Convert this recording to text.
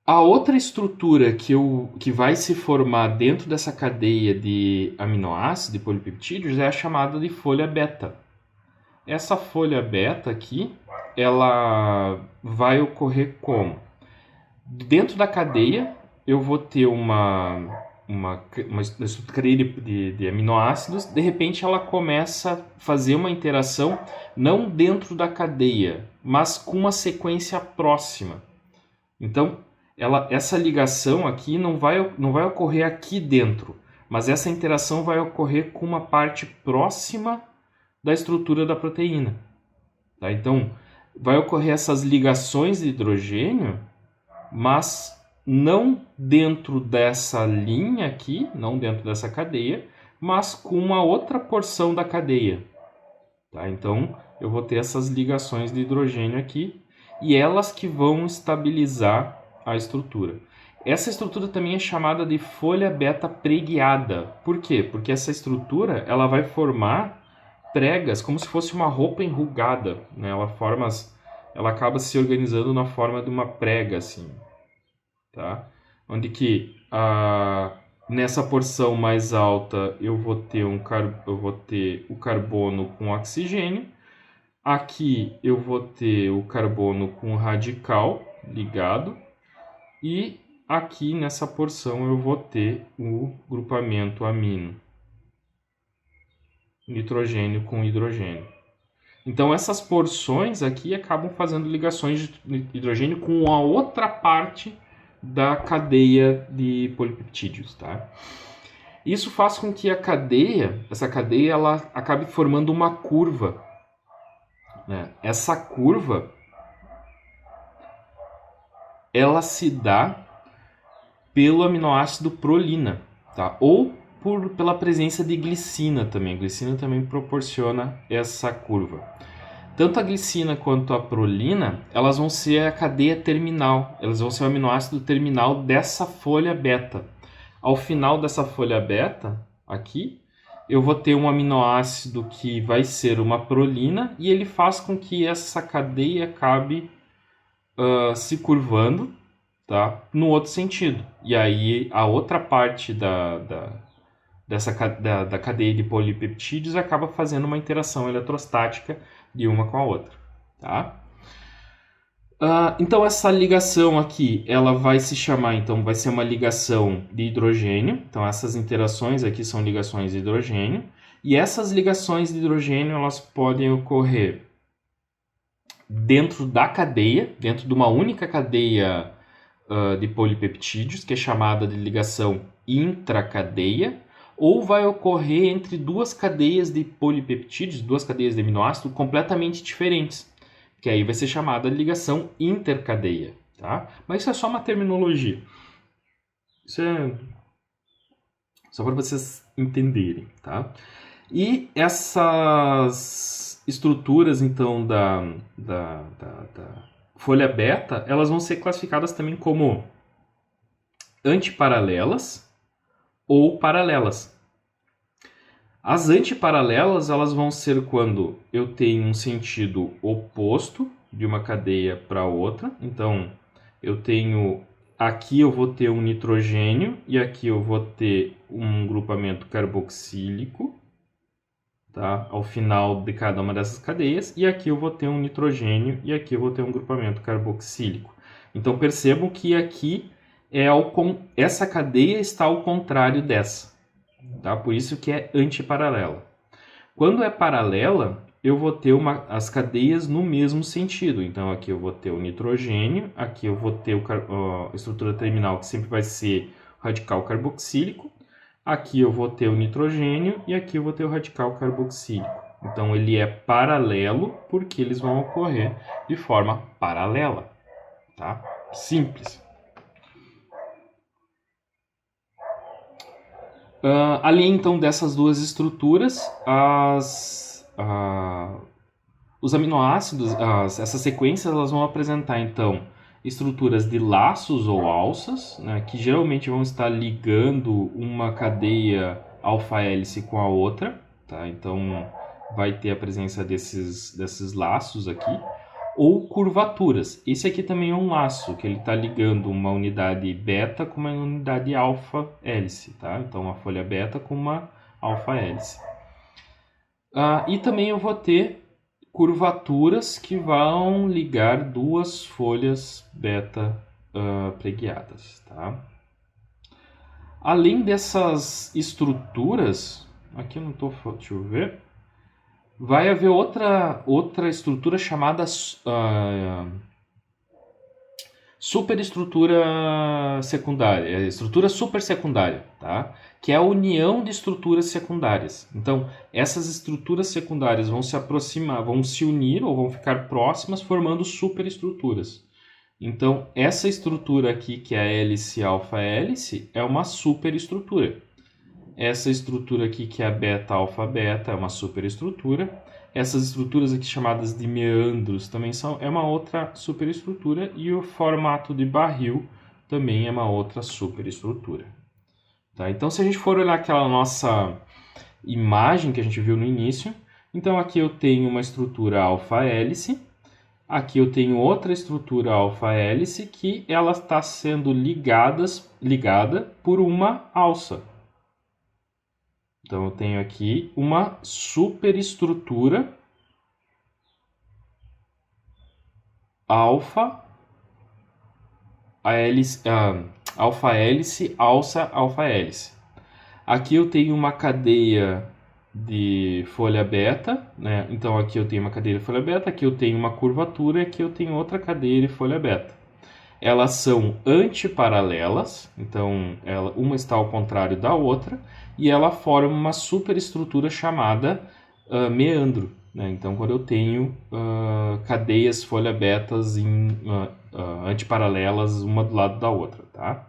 A outra estrutura que vai se formar dentro dessa cadeia de aminoácidos, de polipeptídeos, é a chamada de folha beta. Essa folha beta aqui, ela vai ocorrer como? Dentro da cadeia, eu vou ter uma cadeia de aminoácidos, de repente ela começa a fazer uma interação não dentro da cadeia, mas com uma sequência próxima. Então, essa ligação aqui não vai ocorrer aqui dentro, mas essa interação vai ocorrer com uma parte próxima da estrutura da proteína. Tá? Então, vai ocorrer essas ligações de hidrogênio, mas não dentro dessa linha aqui, não dentro dessa cadeia, mas com uma outra porção da cadeia. Tá? Então, eu vou ter essas ligações de hidrogênio aqui, e elas que vão estabilizar a estrutura. Essa estrutura também é chamada de folha beta preguiada. Por quê? Porque essa estrutura ela vai formar pregas como se fosse uma roupa enrugada, né? Ela acaba se organizando na forma de uma prega, assim, tá? Onde que nessa porção mais alta eu vou ter o carbono com oxigênio. Aqui eu vou ter o carbono com radical ligado. E aqui nessa porção eu vou ter o grupamento amino. Nitrogênio com hidrogênio. Então essas porções aqui acabam fazendo ligações de hidrogênio com a outra parte da cadeia de polipeptídeos, tá? Isso faz com que essa cadeia, ela acabe formando uma curva, né? Essa curva, ela se dá pelo aminoácido prolina, tá? Ou pela presença de glicina também. A glicina também proporciona essa curva. Tanto a glicina quanto a prolina, elas vão ser a cadeia terminal, elas vão ser o aminoácido terminal dessa folha beta. Ao final dessa folha beta, aqui, eu vou ter um aminoácido que vai ser uma prolina e ele faz com que essa cadeia acabe se curvando, tá? No outro sentido. E aí a outra parte da cadeia de polipeptídeos acaba fazendo uma interação eletrostática de uma com a outra, tá? Então essa ligação aqui, ela vai se chamar, então vai ser uma ligação de hidrogênio. Então essas interações aqui são ligações de hidrogênio. E essas ligações de hidrogênio, elas podem ocorrer dentro da cadeia, dentro de uma única cadeia de polipeptídeos, que é chamada de ligação intracadeia, ou vai ocorrer entre duas cadeias de polipeptídeos, duas cadeias de aminoácido completamente diferentes, que aí vai ser chamada de ligação intercadeia, tá? Mas isso é só uma terminologia. Isso é só para vocês entenderem, tá? E essas estruturas, então, da folha beta, elas vão ser classificadas também como antiparalelas ou paralelas. As antiparalelas, elas vão ser quando eu tenho um sentido oposto de uma cadeia para outra. Então, aqui eu vou ter um nitrogênio e aqui eu vou ter um grupamento carboxílico, tá? Ao final de cada uma dessas cadeias. E aqui eu vou ter um nitrogênio e aqui eu vou ter um grupamento carboxílico. Então, percebam que aqui essa cadeia está ao contrário dessa. Tá? Por isso que é antiparalela. Quando é paralela, eu vou ter as cadeias no mesmo sentido. Então, aqui eu vou ter o nitrogênio, aqui eu vou ter a estrutura terminal, que sempre vai ser o radical carboxílico. Aqui eu vou ter o nitrogênio e aqui eu vou ter o radical carboxílico. Então, ele é paralelo porque eles vão ocorrer de forma paralela. Tá? Simples. Além então dessas duas estruturas, os aminoácidos, essas sequências, elas vão apresentar então estruturas de laços ou alças, né, que geralmente vão estar ligando uma cadeia alfa-hélice com a outra, tá? Então vai ter a presença desses laços aqui, ou curvaturas. Esse aqui também é um laço, que ele está ligando uma unidade beta com uma unidade alfa hélice, tá? Então, uma folha beta com uma alfa hélice. E também eu vou ter curvaturas que vão ligar duas folhas beta preguiadas, tá? Além dessas estruturas, aqui eu não estou, deixa eu ver, vai haver outra estrutura chamada superestrutura secundária, estrutura supersecundária, tá? Que é a união de estruturas secundárias. Então, essas estruturas secundárias vão se aproximar, vão se unir ou vão ficar próximas, formando superestruturas. Então, essa estrutura aqui, que é a hélice alfa-hélice, é uma superestrutura. Essa estrutura aqui, que é a beta-alfa-beta, é uma superestrutura. Essas estruturas aqui chamadas de meandros também é uma outra superestrutura. E o formato de barril também é uma outra superestrutura. Tá? Então, se a gente for olhar aquela nossa imagem que a gente viu no início, então aqui eu tenho uma estrutura alfa-hélice. Aqui eu tenho outra estrutura alfa-hélice que ela está sendo ligada por uma alça. Então eu tenho aqui uma superestrutura alfa-hélice, alça-alfa-hélice. Aqui eu tenho uma cadeia de folha beta, né? Então aqui eu tenho uma cadeia de folha beta, aqui eu tenho uma curvatura e aqui eu tenho outra cadeia de folha beta. Elas são antiparalelas, então uma está ao contrário da outra, e ela forma uma superestrutura chamada meandro. Né? Então, quando eu tenho cadeias folha betas antiparalelas uma do lado da outra. Tá?